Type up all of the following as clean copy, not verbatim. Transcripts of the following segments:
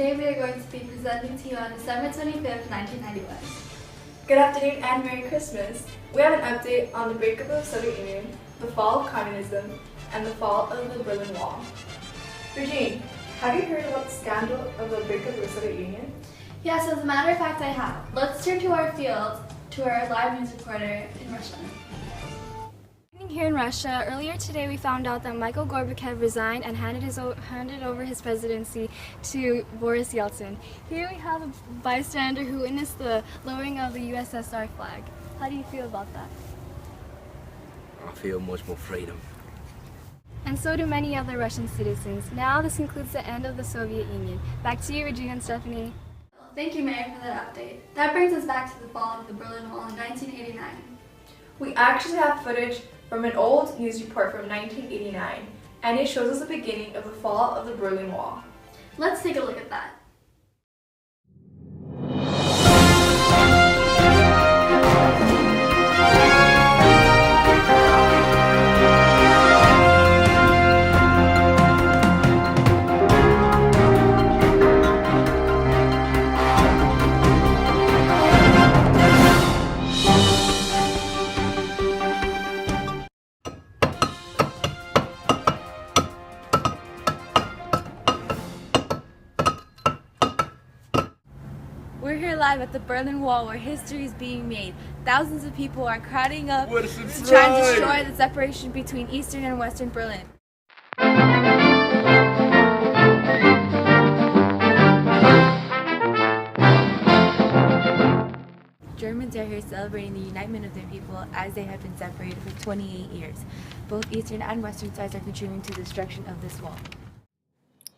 today we are going to be presenting to you on December 25th, 1991. Good afternoon and Merry Christmas! We have an update on the breakup of the Soviet Union, the fall of communism, and the fall of the Berlin Wall. Regine, have you heard about the scandal of the breakup of the Soviet Union? Yes, as a matter of fact I have. Let's turn to our field, to our live news reporter in Russia. Here in Russia, earlier today we found out that Michael Gorbachev resigned and handed over his presidency to Boris Yeltsin. Here we have a bystander who witnessed the lowering of the USSR flag. How do you feel about that? I feel much more freedom. And so do many other Russian citizens. Now this concludes the end of the Soviet Union. Back to you, Regina and Stephanie. Thank you, Mary, for that update. That brings us back to the fall of the Berlin Wall in 1989. We actually have footage from an old news report from 1989, and it shows us the beginning of the fall of the Berlin Wall. Let's take a look at that. We're here live at the Berlin Wall where history is being made. Thousands of people are crowding up to try and destroy the separation between Eastern and Western Berlin. Germans are here celebrating the unitement of their people as they have been separated for 28 years. Both Eastern and Western sides are contributing to the destruction of this wall.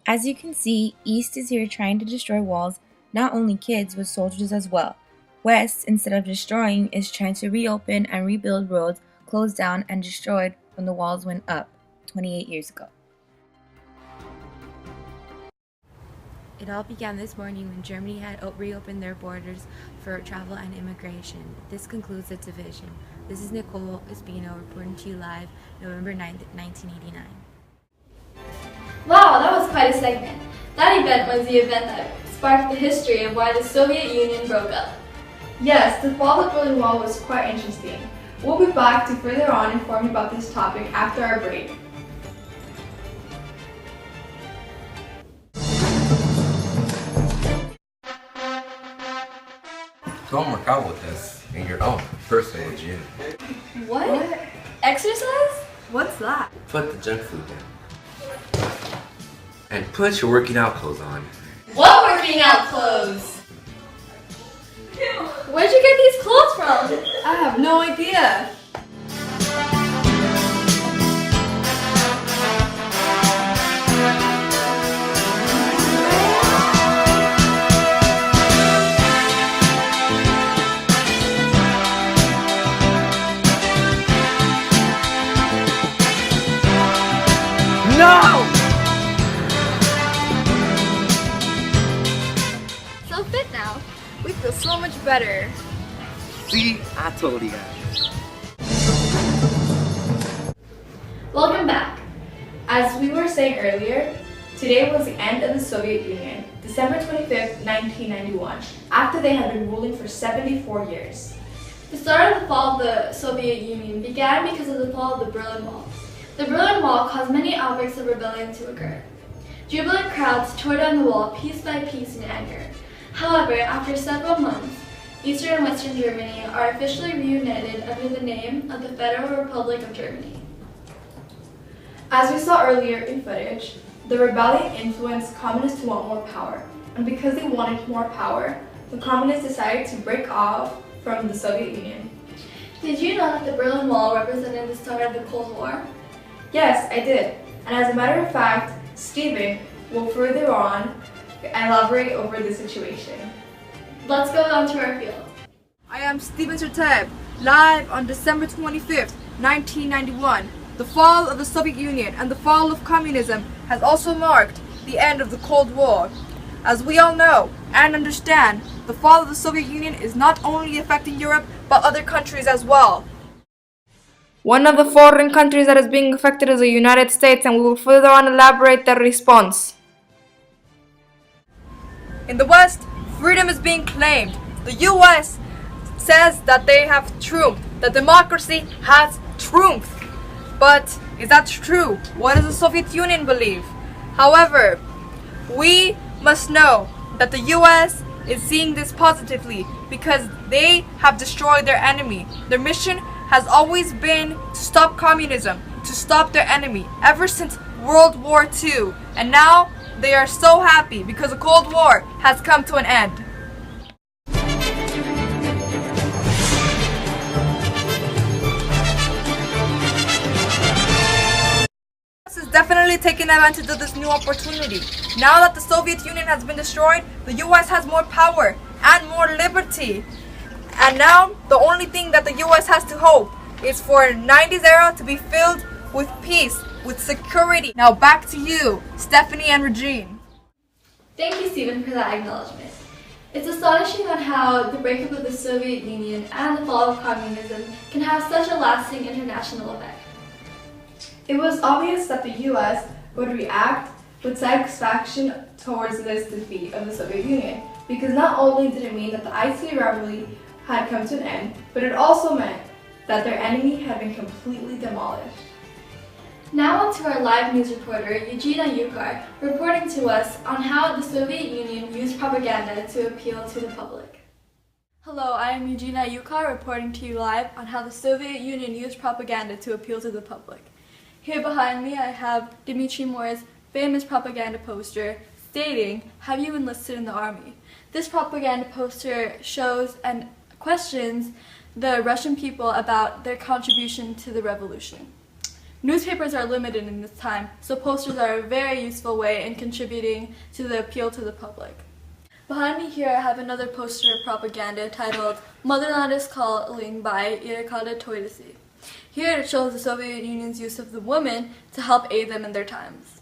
As you can see, East is here trying to destroy walls, not only kids, but soldiers as well. West, instead of destroying, is trying to reopen and rebuild roads closed down and destroyed when the walls went up 28 years ago. It all began this morning when Germany had reopened their borders for travel and immigration. This concludes the division. This is Nicole Espino reporting to you live November 9th, 1989. Wow, that was quite a segment. That event was the event that sparked the history of why the Soviet Union broke up. Yes, the fall of the Berlin Wall was quite interesting. We'll be back to further on inform you about this topic after our break. Don't work out with us in your own personal gym. What? Exercise? What's that? Put the junk food down. And put your working out clothes on. What working out clothes? Where'd you get these clothes from? I have no idea. No! So fit now. We feel so much better. See, I told you guys. Welcome back. As we were saying earlier, today was the end of the Soviet Union, December 25th, 1991, after they had been ruling for 74 years. The start of the fall of the Soviet Union began because of the fall of the Berlin Wall. The Berlin Wall caused many outbreaks of rebellion to occur. Jubilant crowds tore down the wall piece by piece in anger. However, after several months, Eastern and Western Germany are officially reunited under the name of the Federal Republic of Germany. As we saw earlier in footage, the rebellion influenced communists to want more power, and because they wanted more power, the communists decided to break off from the Soviet Union. Did you know that the Berlin Wall represented the start of the Cold War? Yes, I did, and as a matter of fact, Stephen will further on elaborate over the situation. Let's go on to our field. I am Steven Sertab, live on December 25th, 1991. The fall of the Soviet Union and the fall of communism has also marked the end of the Cold War. As we all know and understand, the fall of the Soviet Union is not only affecting Europe, but other countries as well. One of the foreign countries that is being affected is the United States, and we will further on elaborate their response. In the West, freedom is being claimed. The US says that they have truth, that democracy has truth. But is that true? What does the Soviet Union believe? However, we must know that the US is seeing this positively because they have destroyed their enemy. Their mission has always been to stop communism, to stop their enemy, ever since World War II. And now they are so happy because the Cold War has come to an end. Is definitely taking advantage of this new opportunity. Now that the Soviet Union has been destroyed, the US has more power and more liberty. And now the only thing that the US has to hope is for 90s era to be filled with peace, with security. Now back to you, Stephanie and Regine. Thank you, Stephen, for that acknowledgement. It's astonishing on how the breakup of the Soviet Union and the fall of communism can have such a lasting international effect. It was obvious that the US would react with satisfaction towards this defeat of the Soviet Union, because not only did it mean that the IC rivalry had come to an end, but it also meant that their enemy had been completely demolished. Now on to our live news reporter, Eugenia Yukar, reporting to us on how the Soviet Union used propaganda to appeal to the public. Hello, I am Eugenia Yukar, reporting to you live on how the Soviet Union used propaganda to appeal to the public. Here behind me I have Dmitry Moore's famous propaganda poster stating, "Have you enlisted in the army?" This propaganda poster shows and questions the Russian people about their contribution to the revolution. Newspapers are limited in this time, so posters are a very useful way in contributing to the appeal to the public. Behind me here I have another poster of propaganda titled "Motherland is Calling" by Irikada Toydasi. Here it shows the Soviet Union's use of the women to help aid them in their times.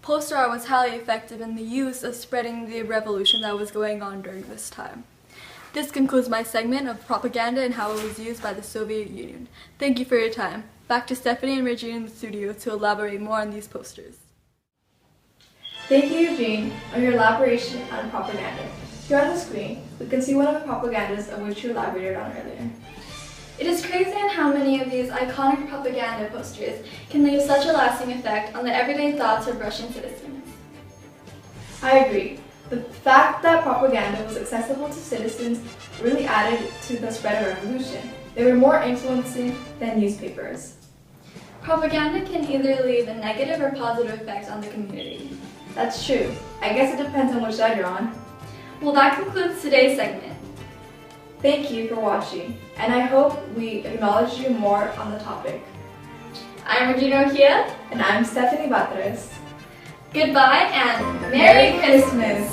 Poster art was highly effective in the use of spreading the revolution that was going on during this time. This concludes my segment of propaganda and how it was used by the Soviet Union. Thank you for your time. Back to Stephanie and Regine in the studio to elaborate more on these posters. Thank you, Eugene, on your elaboration on propaganda. Here on the screen, we can see one of the propagandas of which you elaborated on earlier. It is crazy on how many of these iconic propaganda posters can leave such a lasting effect on the everyday thoughts of Russian citizens. I agree. The fact that propaganda was accessible to citizens really added to the spread of revolution. They were more influencing than newspapers. Propaganda can either leave a negative or positive effect on the community. That's true. I guess it depends on which side you're on. Well, that concludes today's segment. Thank you for watching, and I hope we acknowledge you more on the topic. I'm Regina Okia. And I'm Stephanie Batres. Goodbye and Merry Christmas!